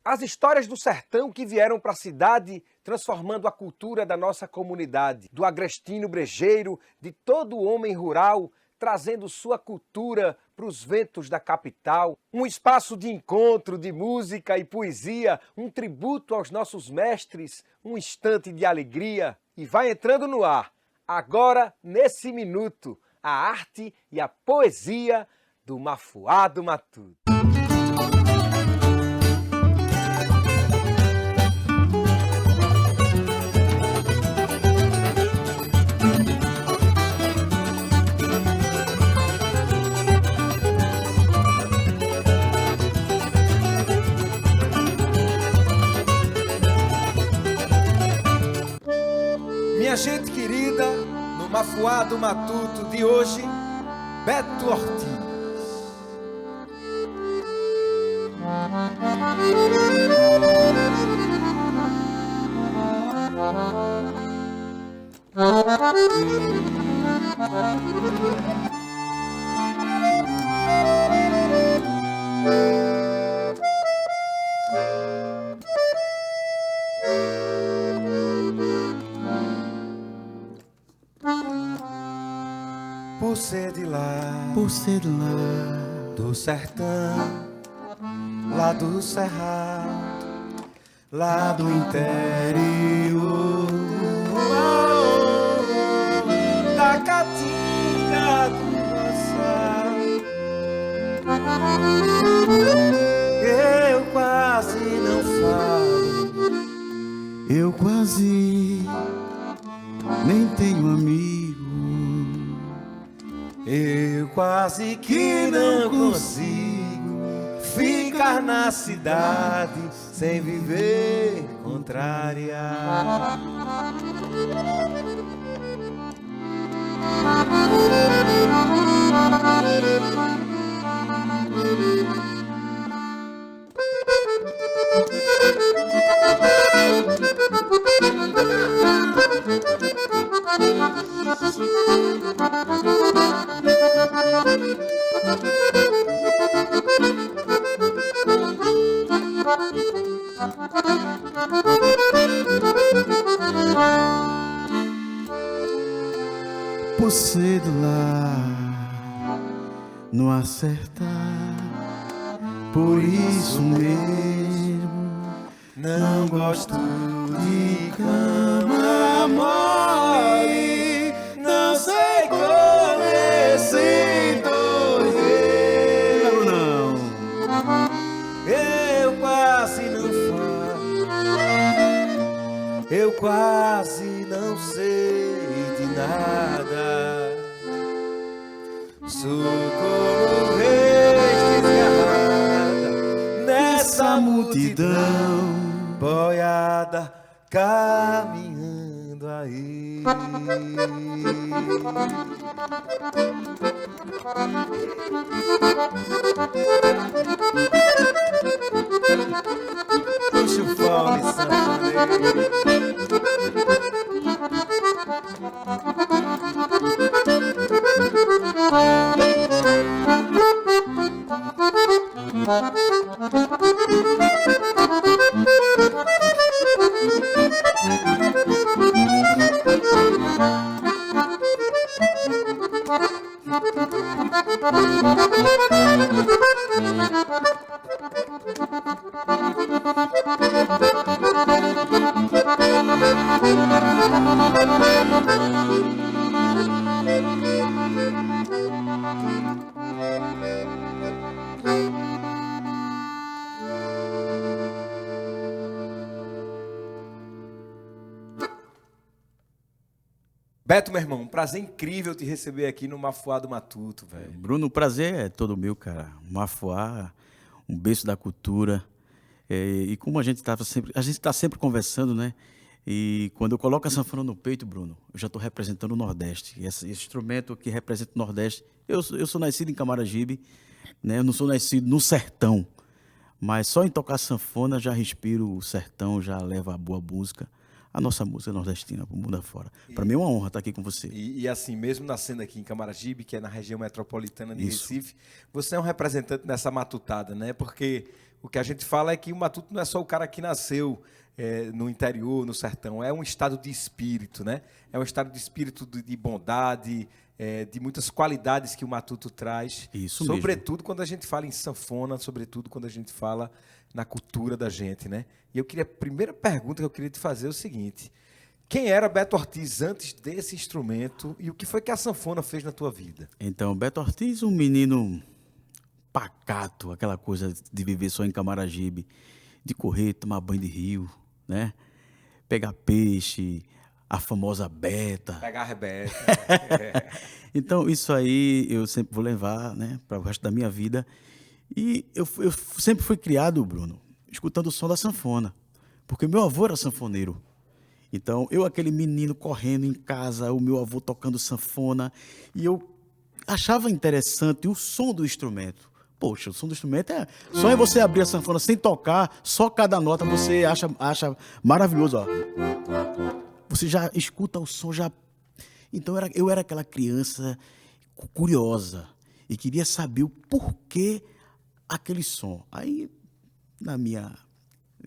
As histórias do sertão que vieram para a cidade, transformando a cultura da nossa comunidade, do agrestino brejeiro, de todo homem rural, trazendo sua cultura para os ventos da capital. Um espaço de encontro, de música e poesia, um tributo aos nossos mestres, um instante de alegria. E vai entrando no ar, agora, nesse minuto, a arte e a poesia do Mafuá do Matuto. Minha gente querida, no Mafuá do Matuto de hoje, Beto Ortiz. Por ser de lá, do sertão, lá do cerrado, lá do interior, da caatinga do roçado, eu quase não falo, eu quase nem tenho amigo. Eu quase que não consigo ficar na cidade sem viver contrariado. Por ser de lá, não acertar, por isso mesmo Não gosto de cama mole, não sei como esse doido. não. Eu quase não falo, eu quase não sei de nada. Sou como reis desgarrada nessa multidão, boiada caminhando aí. Puxa o fole, sanfoneiro. Beto, meu irmão, um prazer incrível te receber aqui no Mafuá do Matuto, velho. Bruno, o prazer é todo meu, cara. Mafuá, um berço da cultura. E como a gente está sempre conversando, né? E quando eu coloco a sanfona no peito, Bruno, eu já estou representando o Nordeste. E esse instrumento que representa o Nordeste, eu sou nascido em Camaragibe, né? Eu não sou nascido no sertão, mas só em tocar sanfona já respiro o sertão, já leva a boa música. A nossa música nordestina para o mundo afora. Para mim é uma honra estar aqui com você. E assim, mesmo nascendo aqui em Camaragibe, que é na região metropolitana de Recife, você é um representante dessa matutada, né? Porque O que a gente fala é que o matuto não é só o cara que nasceu no interior, no sertão, é um estado de espírito, né? É um estado de espírito de bondade, de muitas qualidades que o matuto traz. Isso sobretudo mesmo. quando a gente fala em sanfona, sobretudo quando a gente fala na cultura da gente, né? E a primeira pergunta que eu queria te fazer é o seguinte: quem era Beto Ortiz antes desse instrumento e o que foi que a sanfona fez na tua vida? Então, Beto Ortiz, um menino pacato, aquela coisa de viver só em Camaragibe, de correr, tomar banho de rio, né? Pegar peixe, a famosa beta. Pegar a Rebeca. Então, isso aí eu sempre vou levar, né, para o resto da minha vida. E eu sempre fui criado, Bruno, escutando o som da sanfona, porque meu avô era sanfoneiro. Então, eu, aquele menino correndo em casa, o meu avô tocando sanfona, e eu achava interessante o som do instrumento. Poxa, o som do instrumento é. Só em você abrir a sanfona sem tocar, só cada nota você acha maravilhoso, ó. Você já escuta o som, já. Então eu era aquela criança curiosa e queria saber o porquê aquele som. Aí, na minha.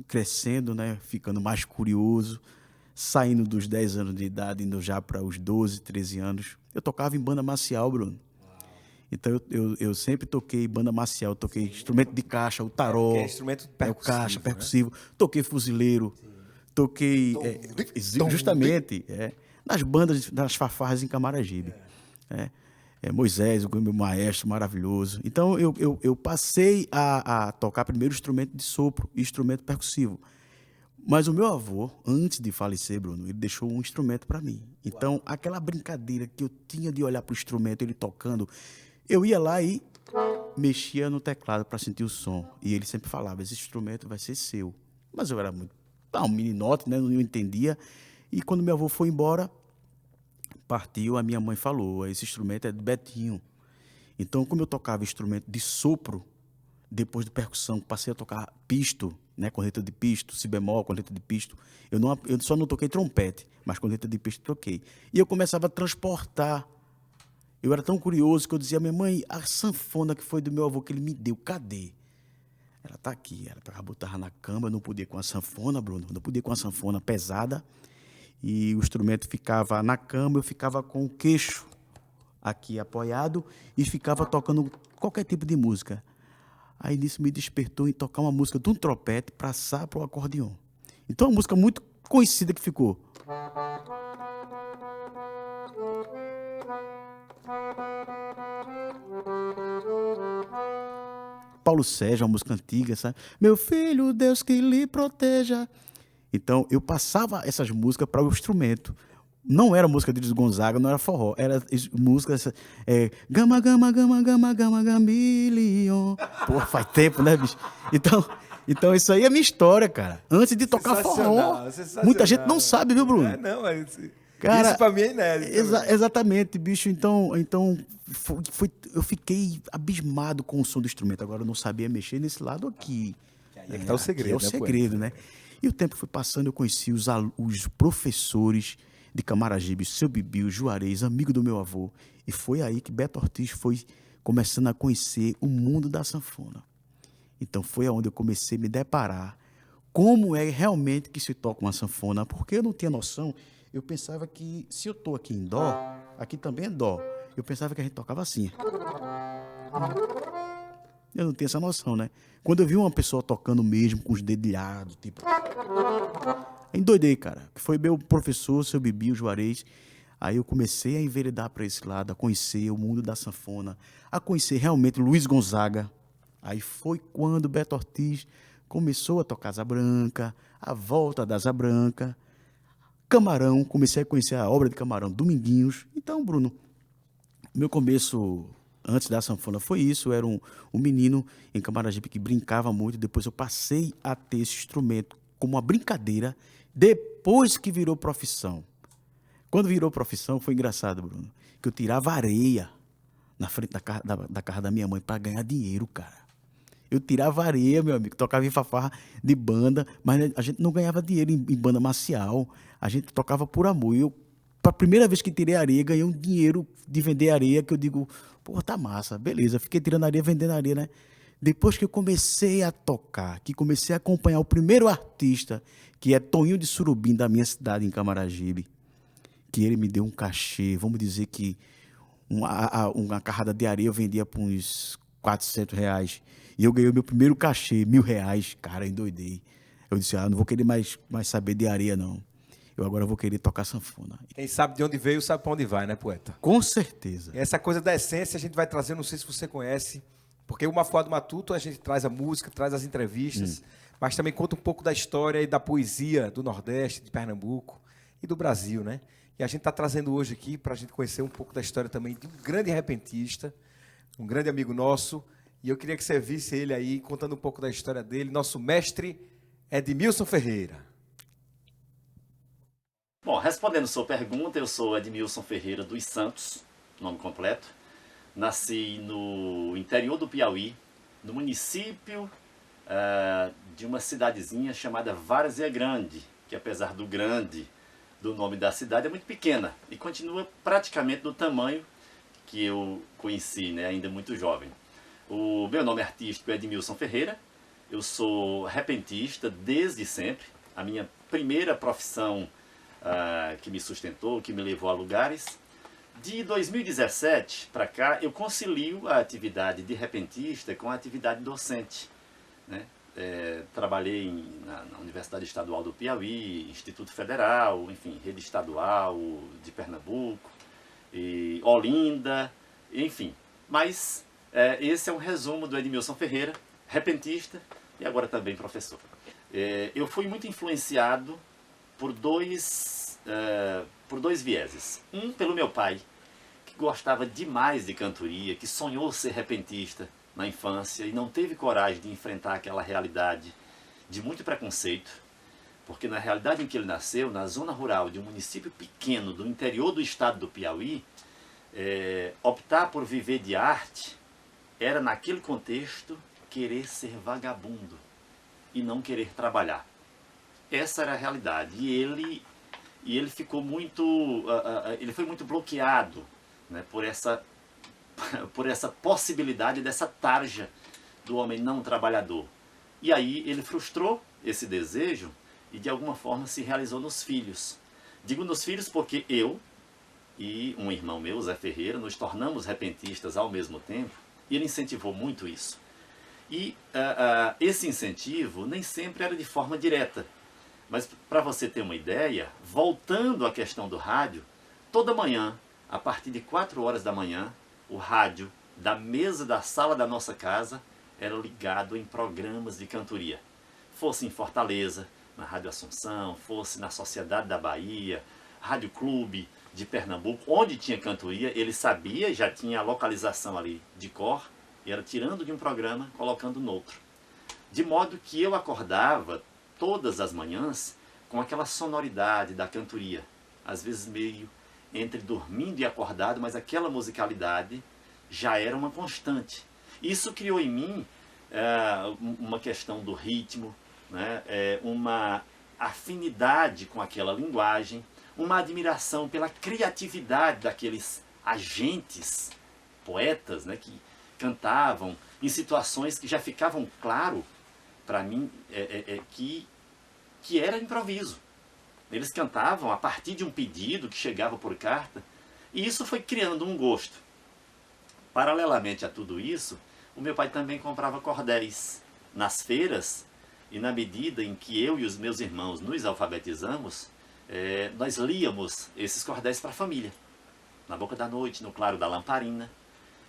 Crescendo, né? Ficando mais curioso, saindo dos 10 anos de idade, indo já para os 12, 13 anos. Eu tocava em banda marcial, Bruno. Então eu sempre toquei banda marcial, toquei instrumento de caixa, o taró, Que é instrumento percussivo, o caixa, né? percussivo, toquei fuzileiro, toquei justamente nas bandas, nas fanfarras em Camaragibe. Moisés, o meu maestro maravilhoso. Então eu passei a tocar primeiro instrumento de sopro e instrumento percussivo. Mas o meu avô, antes de falecer, Bruno, ele deixou um instrumento para mim. Então, aquela brincadeira que eu tinha de olhar para o instrumento, ele tocando, eu ia lá e mexia no teclado para sentir o som. E ele sempre falava, esse instrumento vai ser seu. Mas eu era um meninote, né? Não entendia. E quando meu avô foi embora, partiu, a minha mãe falou, esse instrumento é do Betinho. Então, como eu tocava instrumento de sopro, depois de percussão, passei a tocar pisto, né, corneta de pisto, si bemol, corneta de pisto. Eu só não toquei trompete, mas corneta de pisto toquei. E eu começava a transportar. Eu era tão curioso que eu dizia, minha mãe, a sanfona que foi do meu avô que ele me deu, cadê? Ela está aqui. Ela botava na cama, eu não podia com a sanfona, Bruno, não podia com a sanfona pesada. E o instrumento ficava na cama, eu ficava com o queixo aqui apoiado e ficava tocando qualquer tipo de música. Aí nisso me despertou em tocar uma música de um trompete para passar para o acordeon. Então, uma música muito conhecida que ficou. Paulo Sérgio, uma música antiga, sabe? Meu filho, Deus que lhe proteja. Então, eu passava essas músicas para o instrumento. Não era música de Luiz Gonzaga, não era forró. Era música... Gama, gama, gama, gama, gama, gambilion. Pô, faz tempo, né, bicho? Então, isso aí é minha história, cara. Antes de tocar forró. Muita gente não sabe, viu, Bruno? Cara, isso pra mim é inédito. Exatamente, bicho. Então eu fiquei abismado com o som do instrumento. Agora eu não sabia mexer nesse lado aqui. Aí é que tá o segredo, é o segredo, né? E o tempo foi passando, eu conheci os professores de Camaragibe, seu Bibi, o Juarez, amigo do meu avô. E foi aí que Beto Ortiz foi começando a conhecer o mundo da sanfona. Então foi aonde eu comecei a me deparar como é realmente que se toca uma sanfona, porque eu não tinha noção. Eu pensava que se eu estou aqui em dó, aqui também é dó. Eu pensava que a gente tocava assim. Eu não tinha essa noção, né? Quando eu vi uma pessoa tocando mesmo, com os dedilhados, tipo... Endoidei, cara. Que foi meu professor, seu Bibi, o Juarez. Aí eu comecei a enveredar para esse lado, a conhecer o mundo da sanfona, a conhecer realmente Luiz Gonzaga. Aí foi quando Beto Ortiz começou a tocar Asa Branca, a volta da Asa Branca, Camarão, comecei a conhecer a obra de Camarão, Dominguinhos. Então, Bruno, meu começo... Antes da sanfona foi isso, eu era um menino em Camaragibe que brincava muito, depois eu passei a ter esse instrumento como uma brincadeira, depois que virou profissão. Quando virou profissão foi engraçado, Bruno, que eu tirava areia na frente da casa da minha mãe para ganhar dinheiro, cara. Eu tirava areia, meu amigo, tocava em fanfarra de banda, mas a gente não ganhava dinheiro em banda marcial, a gente tocava por amor. E eu, a primeira vez que tirei areia, ganhei um dinheiro de vender areia, que eu digo, pô, tá massa, beleza. Fiquei tirando areia, vendendo areia, né? Depois que eu comecei a tocar, que comecei a acompanhar o primeiro artista, que é Toninho de Surubim, da minha cidade, em Camaragibe, que ele me deu um cachê, vamos dizer que uma carrada de areia eu vendia por uns R$ 400. E eu ganhei o meu primeiro cachê, R$ 1.000. Cara, eu endoidei. Eu disse, não vou querer mais saber de areia, não. Eu agora vou querer tocar sanfona. Quem sabe de onde veio, sabe para onde vai, né, poeta? Com certeza. Essa coisa da essência a gente vai trazer, não sei se você conhece, porque o Mafuá do Matuto a gente traz a música, traz as entrevistas, mas também conta um pouco da história e da poesia do Nordeste, de Pernambuco e do Brasil, né? E a gente está trazendo hoje aqui para a gente conhecer um pouco da história também de um grande repentista, um grande amigo nosso, e eu queria que você visse ele aí contando um pouco da história dele, nosso mestre Edmilson Ferreira. Bom, respondendo sua pergunta, eu sou Edmilson Ferreira dos Santos, nome completo. Nasci no interior do Piauí, no município de uma cidadezinha chamada Várzea Grande, que apesar do grande do nome da cidade é muito pequena e continua praticamente do tamanho que eu conheci, né, ainda muito jovem. O meu nome artístico é Edmilson Ferreira, eu sou repentista desde sempre. A minha primeira profissão que me sustentou, que me levou a lugares. De 2017 para cá, eu concilio a atividade de repentista com a atividade docente, né? Trabalhei na Universidade Estadual do Piauí, Instituto Federal, enfim, Rede Estadual de Pernambuco, e Olinda, enfim. Mas esse é um resumo do Edmilson Ferreira, repentista e agora também professor. Eu fui muito influenciado por dois vieses. Um, pelo meu pai, que gostava demais de cantoria, que sonhou ser repentista na infância e não teve coragem de enfrentar aquela realidade de muito preconceito, porque na realidade em que ele nasceu, na zona rural de um município pequeno do interior do estado do Piauí, optar por viver de arte era, naquele contexto, querer ser vagabundo e não querer trabalhar. Essa era a realidade. E ele ficou muito, ele foi muito bloqueado, né, por essa possibilidade dessa tarja do homem não trabalhador. E aí ele frustrou esse desejo e de alguma forma se realizou nos filhos. Digo nos filhos porque eu e um irmão meu, Zé Ferreira, nos tornamos repentistas ao mesmo tempo, e ele incentivou muito isso. E esse incentivo nem sempre era de forma direta. Mas para você ter uma ideia, voltando à questão do rádio, toda manhã, a partir de 4 horas da manhã, o rádio da mesa da sala da nossa casa era ligado em programas de cantoria. Fosse em Fortaleza, na Rádio Assunção, fosse na Sociedade da Bahia, Rádio Clube de Pernambuco, onde tinha cantoria, ele sabia, já tinha a localização ali de cor, e era tirando de um programa, colocando no outro. De modo que eu acordava todas as manhãs com aquela sonoridade da cantoria, às vezes meio entre dormindo e acordado, mas aquela musicalidade já era uma constante. Isso criou em mim uma questão do ritmo, né? Uma afinidade com aquela linguagem, uma admiração pela criatividade daqueles agentes, poetas, né, que cantavam em situações que já ficavam claro para mim que era improviso. Eles cantavam a partir de um pedido que chegava por carta, e isso foi criando um gosto. Paralelamente a tudo isso, o meu pai também comprava cordéis nas feiras, e na medida em que eu e os meus irmãos nos alfabetizamos, nós líamos esses cordéis para a família, na boca da noite, no claro da lamparina.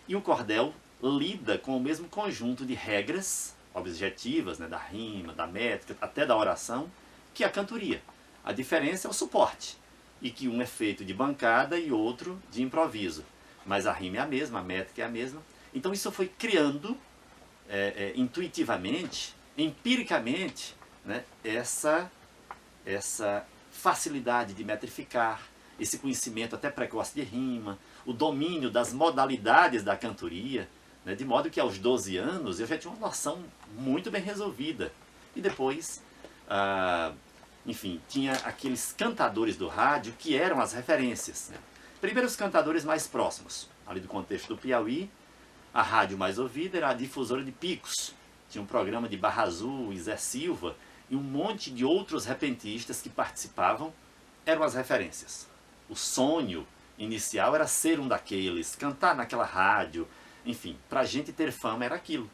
E o cordel lida com o mesmo conjunto de regras objetivas, né, da rima, da métrica, até da oração, que a cantoria. A diferença é o suporte, e que um é feito de bancada e outro de improviso. Mas a rima é a mesma, a métrica é a mesma. Então isso foi criando intuitivamente, empiricamente, né, essa facilidade de metrificar, esse conhecimento até precoce de rima, o domínio das modalidades da cantoria, né, de modo que aos 12 anos eu já tinha uma noção muito bem resolvida. E depois, enfim, tinha aqueles cantadores do rádio que eram as referências, né? Primeiro os cantadores mais próximos, ali do contexto do Piauí, A rádio mais ouvida era a Difusora de Picos. Tinha um programa de Barra Azul e Zé Silva e um monte de outros repentistas que participavam, eram as referências. O sonho inicial era ser um daqueles, cantar naquela rádio, enfim, para a gente ter fama era aquilo.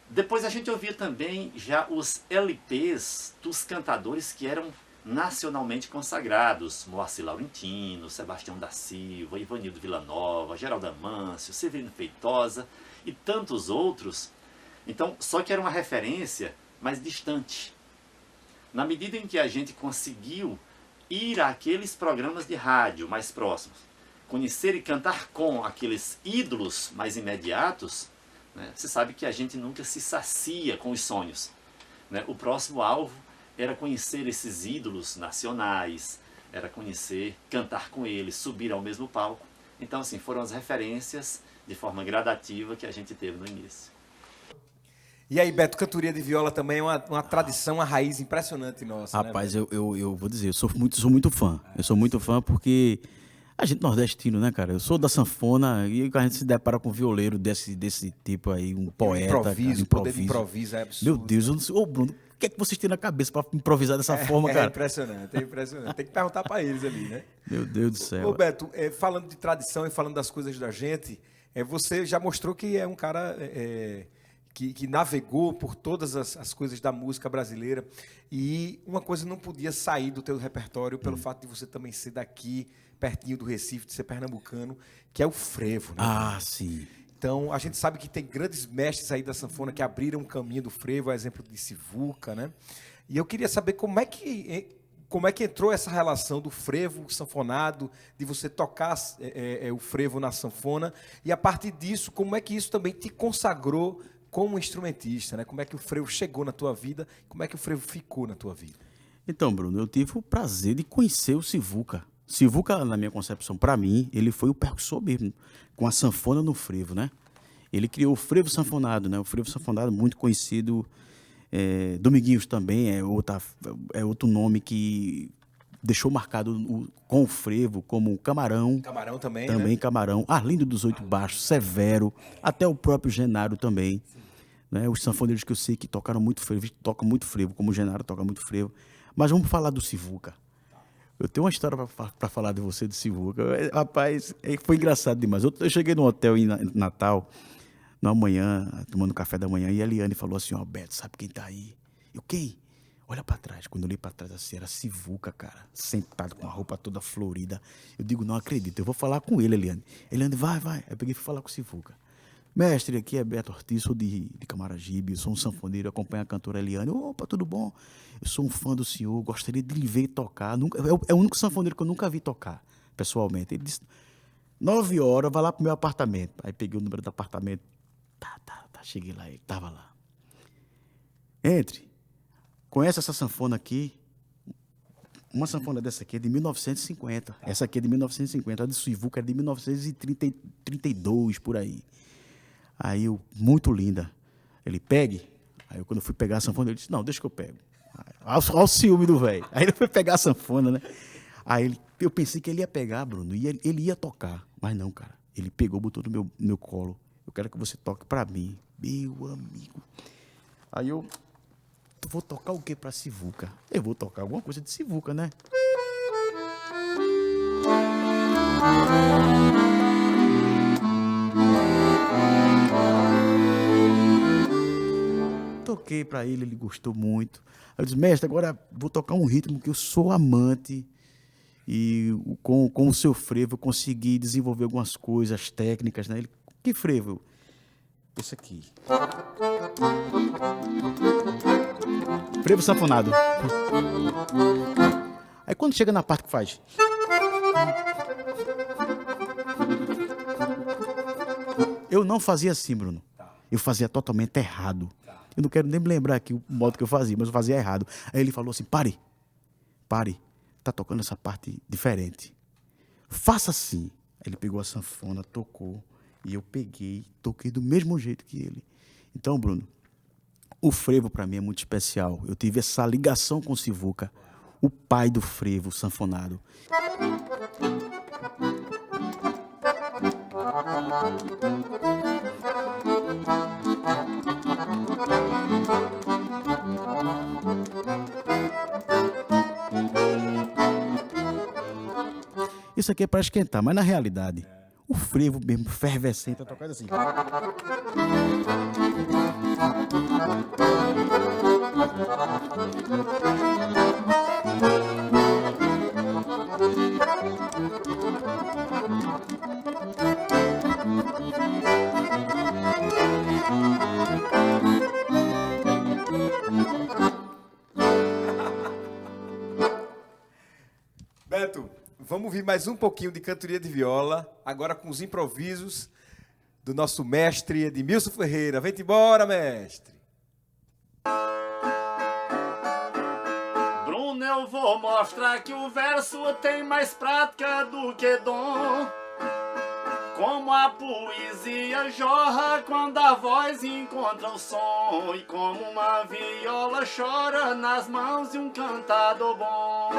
Depois a gente ouvia também já os LPs dos cantadores que eram nacionalmente consagrados, Moacir Laurentino, Sebastião da Silva, Ivanildo Villanova, Geraldo Amâncio, Severino Feitosa e tantos outros. Então, só que era uma referência mais distante. Na medida em que a gente conseguiu ir àqueles programas de rádio mais próximos, conhecer e cantar com aqueles ídolos mais imediatos, né, você sabe que a gente nunca se sacia com os sonhos, né? O próximo alvo era conhecer esses ídolos nacionais, era conhecer, cantar com eles, subir ao mesmo palco. Então, assim, foram as referências de forma gradativa que a gente teve no início. E aí, Beto, cantoria de viola também é uma tradição, uma raiz impressionante nossa. Rapaz, né, eu vou dizer, eu sou muito fã. Eu sou muito fã porque a gente nordestino, né, cara? Eu sou da sanfona e a gente se depara com um violeiro desse tipo aí, um poeta. Improviso, cara, o poder de improviso é absurdo. Meu Deus, eu não sei. Ô, Bruno, o que é que vocês têm na cabeça pra improvisar dessa forma, É cara? impressionante, é impressionante. Tem que perguntar para eles ali, né? Meu Deus do céu. Ô, Beto, falando de tradição e falando das coisas da gente, você já mostrou que é um cara que navegou por todas as coisas da música brasileira e uma coisa não podia sair do teu repertório pelo fato de você também ser daqui, pertinho do Recife, de ser pernambucano, que é o frevo, né? Ah, sim. Então, a gente sabe que tem grandes mestres aí da sanfona que abriram o caminho do frevo, a exemplo de Sivuca, né? E eu queria saber como é que entrou essa relação do frevo sanfonado, de você tocar o frevo na sanfona, e a partir disso, como é que isso também te consagrou como instrumentista, né? Como é que o frevo chegou na tua vida, como é que o frevo ficou na tua vida? Então, Bruno, eu tive o prazer de conhecer o Sivuca. Sivuca, na minha concepção, para mim, ele foi o percussor mesmo, com a sanfona no frevo, né? Ele criou o frevo sanfonado, né? O frevo sanfonado muito conhecido, Dominguinhos também é outro nome que deixou marcado com o frevo, como Camarão. Camarão também, Também né? Camarão, Arlindo dos Oito Baixos, Severo, até o próprio Genaro também. Né? Os sanfoneiros que eu sei que tocaram muito frevo, tocam muito frevo, como o Genaro toca muito frevo. Mas vamos falar do Sivuca. Eu tenho uma história para falar de você, do Sivuca. Rapaz, foi engraçado demais. Eu cheguei no hotel em Natal, na manhã, tomando café da manhã, e a Eliane falou assim, ó, Beto, sabe quem tá aí? Eu, quem? Olha para trás. Quando eu olhei para trás, assim, era Sivuca, cara, sentado com a roupa toda florida. Eu digo, não acredito, eu vou falar com ele, Eliane. Eliane, vai. Eu peguei e fui falar com o Sivuca. Mestre, aqui é Beto Ortiz, sou de Camaragibe, sou um sanfoneiro, acompanho a cantora Eliane. Opa, tudo bom? Eu sou um fã do senhor, gostaria de lhe ver tocar. É o único sanfoneiro que eu nunca vi tocar, pessoalmente. Ele disse, 9 horas, vai lá pro meu apartamento. Aí peguei o número do apartamento. Tá, cheguei lá, ele tava lá. Entre, conhece essa sanfona aqui? Uma sanfona dessa aqui é de 1950. Essa aqui é de 1950, a de Sivuca é de 1932, por aí. Aí eu, muito linda. Ele, pegue. Aí quando eu fui pegar a sanfona, ele disse, não, deixa que eu pego. Olha o ciúme do velho. Aí ele foi pegar a sanfona, né? Aí eu pensei que ele ia pegar, Bruno, e ele ia tocar. Mas não, cara. Ele pegou, botou no meu colo. Eu quero que você toque pra mim. Meu amigo. Aí eu vou tocar o que pra Sivuca? Eu vou tocar alguma coisa de Sivuca, né? Toquei pra ele, ele gostou muito. Aí eu disse, mestre, agora vou tocar um ritmo que eu sou amante e com o seu frevo eu consegui desenvolver algumas coisas técnicas, né? Ele, que frevo? Esse aqui. Frevo sanfonado. Aí quando chega na parte que faz... Eu não fazia assim, Bruno. Eu fazia totalmente errado. Eu não quero nem me lembrar aqui o modo que eu fazia, mas eu fazia errado. Aí ele falou assim, pare. Tá tocando essa parte diferente. Faça assim. Aí ele pegou a sanfona, tocou, e eu peguei, toquei do mesmo jeito que ele. Então, Bruno, o frevo para mim é muito especial. Eu tive essa ligação com o Sivuca, o pai do frevo sanfonado. Isso aqui é para esquentar, mas na realidade, o frevo mesmo, fervescente, é tocado assim. Beto, vamos ouvir mais um pouquinho de cantoria de viola, agora com os improvisos do nosso mestre Edmilson Ferreira. Vem embora, mestre. Bruno, eu vou mostrar que o verso tem mais prática do que dom. Como a poesia jorra quando a voz encontra o som, e como uma viola chora nas mãos de um cantador bom.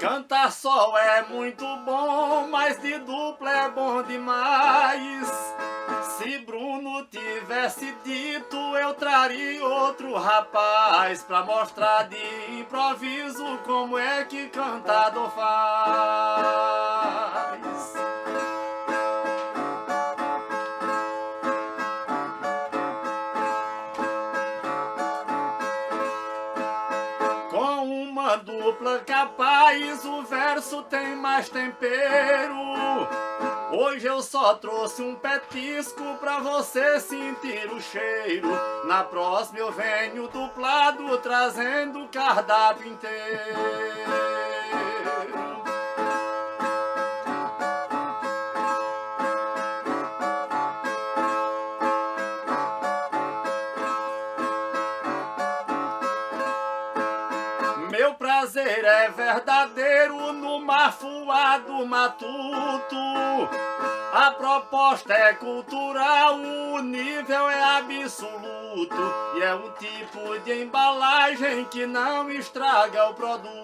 Cantar só é muito bom, mas de dupla é bom demais. Se Bruno tivesse dito, eu traria outro rapaz pra mostrar de improviso como é que cantador faz. Com uma dupla capaz, o verso tem mais tempero. Hoje eu só trouxe um petisco pra você sentir o cheiro. Na próxima eu venho duplado, trazendo o cardápio inteiro. Meu prazer é verdadeiro no Mafuá do Matuto. A proposta é cultural, o nível é absoluto. E é um tipo de embalagem que não estraga o produto.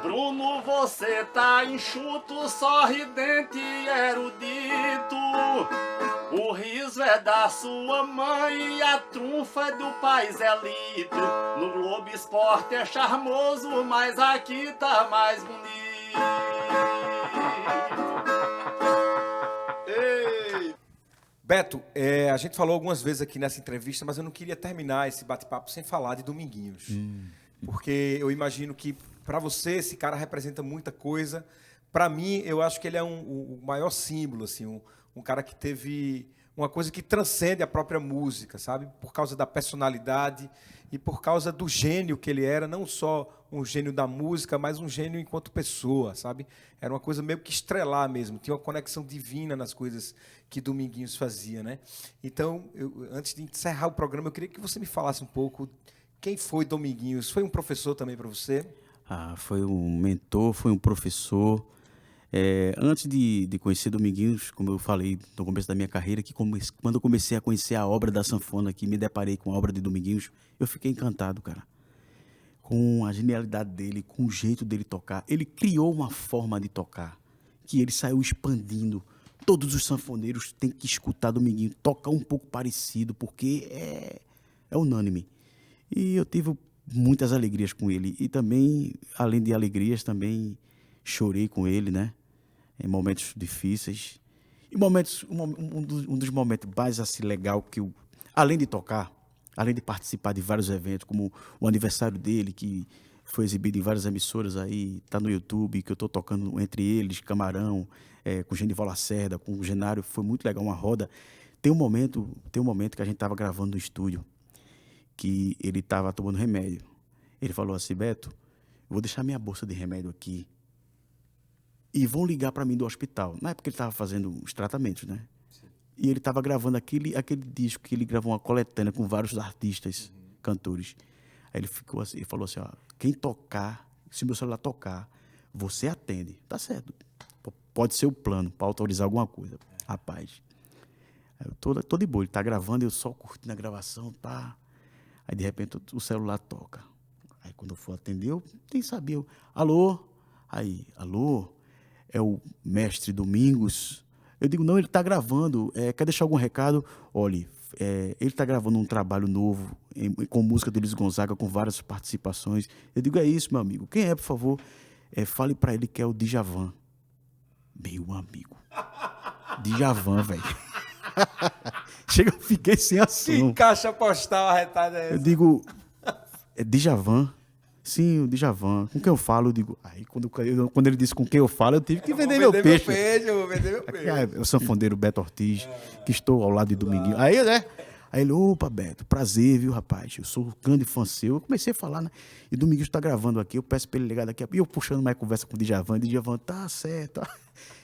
Bruno, você tá enxuto, sorridente e erudito. O riso é da sua mãe e a trunfa é do pai Zelito. No Globo Esporte é charmoso, mas aqui tá mais bonito. Ei! Beto, a gente falou algumas vezes aqui nessa entrevista, mas eu não queria terminar esse bate-papo sem falar de Dominguinhos. Porque eu imagino que, para você, esse cara representa muita coisa. Para mim, eu acho que ele é o maior símbolo, assim, um cara que teve uma coisa que transcende a própria música, sabe? Por causa da personalidade e por causa do gênio que ele era, não só um gênio da música, mas um gênio enquanto pessoa, sabe? Era uma coisa meio que estrelar mesmo, tinha uma conexão divina nas coisas que Dominguinhos fazia, né? Então, antes de encerrar o programa, eu queria que você me falasse um pouco quem foi Dominguinhos. Foi um professor também para você? Foi um mentor, foi um professor. Antes de conhecer Dominguinhos, como eu falei no começo da minha carreira, que quando eu comecei a conhecer a obra da sanfona, que me deparei com a obra de Dominguinhos, eu fiquei encantado, cara. Com a genialidade dele, com o jeito dele tocar. Ele criou uma forma de tocar, que ele saiu expandindo. Todos os sanfoneiros têm que escutar Dominguinhos, tocar um pouco parecido, porque é unânime. E eu tive muitas alegrias com ele. E também, além de alegrias, também chorei com ele, né? Em momentos difíceis. E um dos momentos mais assim, legal que eu, além de tocar, além de participar de vários eventos, como o aniversário dele, que foi exibido em várias emissoras aí, tá no YouTube, que eu estou tocando entre eles, Camarão, com Genival Lacerda, com o Genário, foi muito legal, uma roda. Tem um momento que a gente estava gravando no estúdio, que ele estava tomando remédio. Ele falou assim: Beto, eu vou deixar minha bolsa de remédio aqui e vão ligar para mim do hospital. Na época ele estava fazendo os tratamentos, né? Sim. E ele estava gravando aquele disco que ele gravou uma coletânea com vários artistas, cantores. Aí ele ficou assim, ele falou assim: ó, quem tocar, se meu celular tocar, você atende. Tá certo. Pode ser o plano para autorizar alguma coisa. Rapaz, eu tô de boa, ele tá gravando, eu só curtindo a gravação, pá. Aí, de repente, o celular toca. Aí, quando eu for atender, eu nem sabia. Alô? Aí, alô? É o mestre Domingos? Eu digo, não, ele tá gravando. Quer deixar algum recado? Olha, ele tá gravando um trabalho novo, com música do Luiz Gonzaga, com várias participações. Eu digo, é isso, meu amigo. Quem é, por favor? Fale para ele que é o Djavan. Meu amigo. Djavan, velho. Chega, eu fiquei sem ação. Que caixa postal arretada é essa? Eu digo, é Djavan? Sim, o Djavan. Com quem eu falo, eu digo... Aí, quando ele disse com quem eu falo, eu tive que vender meu peixe. Eu vou vender meu peixe. É o sanfoneiro Beto Ortiz, que estou ao lado de Dominguinho. Aí ele, opa, Beto, prazer, viu, rapaz? Eu sou grande fã seu. Eu comecei a falar, né? E Dominguinho está gravando aqui, eu peço para ele ligar daqui a pouco. E eu puxando mais conversa com o Djavan. E o Djavan, tá certo.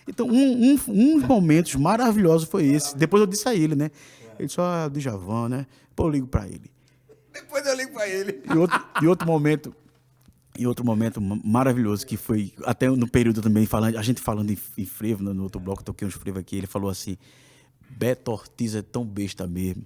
Então, um momentos maravilhosos foi esse. Depois eu disse a ele, né? Ele disse, o Djavan, né? Pô, eu ligo para ele. Depois eu ligo para ele. E outro momento maravilhoso, que foi até no período também, a gente falando em frevo, no outro bloco, toquei uns frevos aqui, ele falou assim, Beto Ortiz é tão besta mesmo.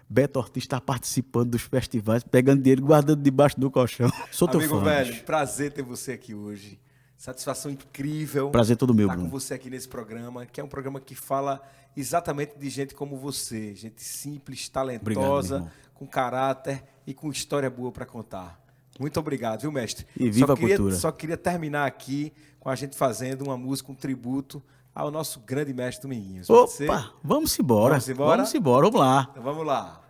Beto Ortiz está participando dos festivais, pegando dinheiro, guardando debaixo do colchão. Sou teu Amigo fã. velho, prazer ter você aqui hoje. Satisfação incrível. Prazer todo meu, estar Bruno. com você aqui nesse programa, que é um programa que fala exatamente de gente como você, gente simples, talentosa, obrigado, com caráter e com história boa para contar. Muito obrigado, viu, mestre? E viva a cultura. Só queria terminar aqui com a gente fazendo uma música, um tributo ao nosso grande mestre Dominguinhos. Opa, vamos embora. Vamos lá. Então vamos lá.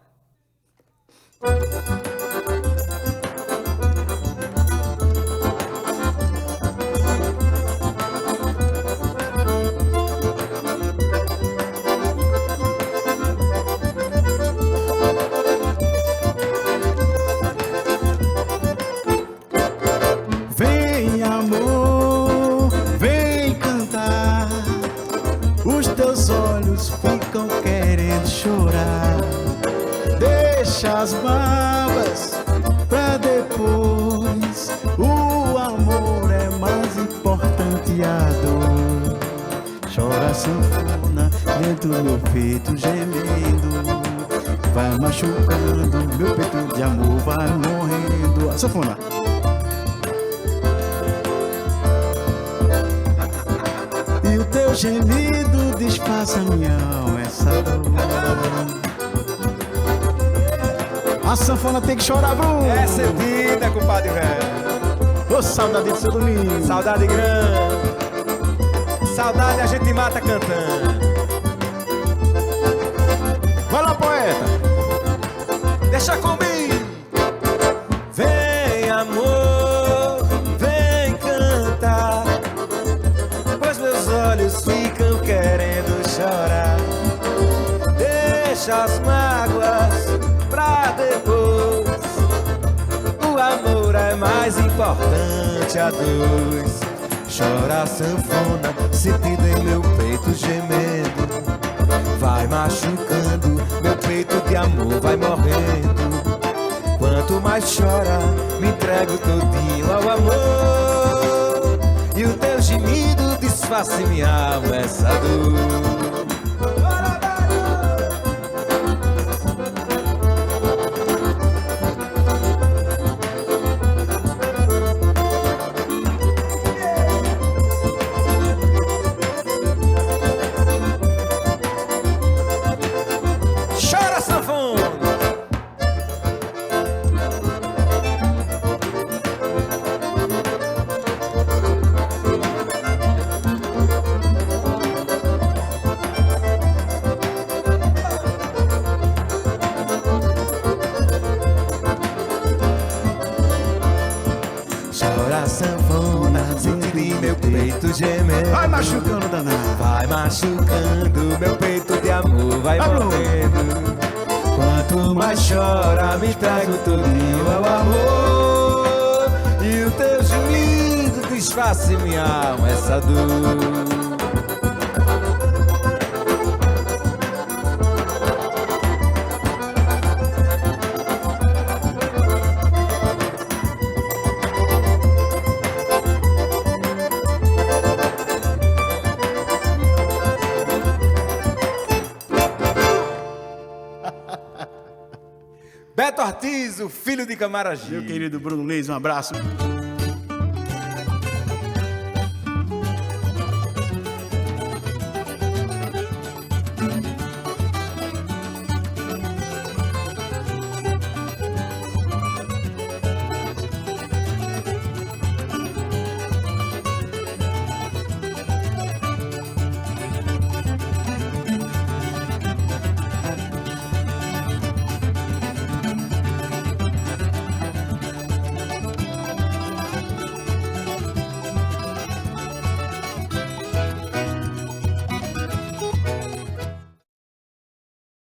Vem, amor, vem cantar. Os teus olhos ficam querendo chorar. Deixa as mágoas pra depois. O amor é mais importante a dor. Chora a sanfona dentro do meu peito gemendo. Vai machucando, meu peito de amor vai morrendo. A sanfona. E o teu gemido desfaz a minha alma, essa dor. A sanfona tem que chorar, Bruno. É cedida, compadre velho. Ô, saudade do seu domingo. Saudade grande. Saudade a gente mata cantando. Vai lá, poeta. Deixa comigo. Vem, amor, vem cantar, pois meus olhos ficam querendo chorar. Deixa as mágoas pra depois. O amor é mais importante a dois. Chora a sanfona, sentindo em meu peito gemendo. Vai machucando, meu peito de amor vai morrendo. Quanto mais chora, me entrego todinho ao amor. E o teu gemido desfaz em minha alma essa dor. Chora, sanfona! Chora, sanfona, sentindo em meu peito gemendo. Vai machucando, danado. Vai machucando, meu peito de amor vai morrendo. Quanto mais chora, me entrego todinho ao amor. E o teu gemido desfaz em minha alma essa dor. Beto Ortiz, o filho de Camaragibe. Meu querido Bruno Lins, um abraço.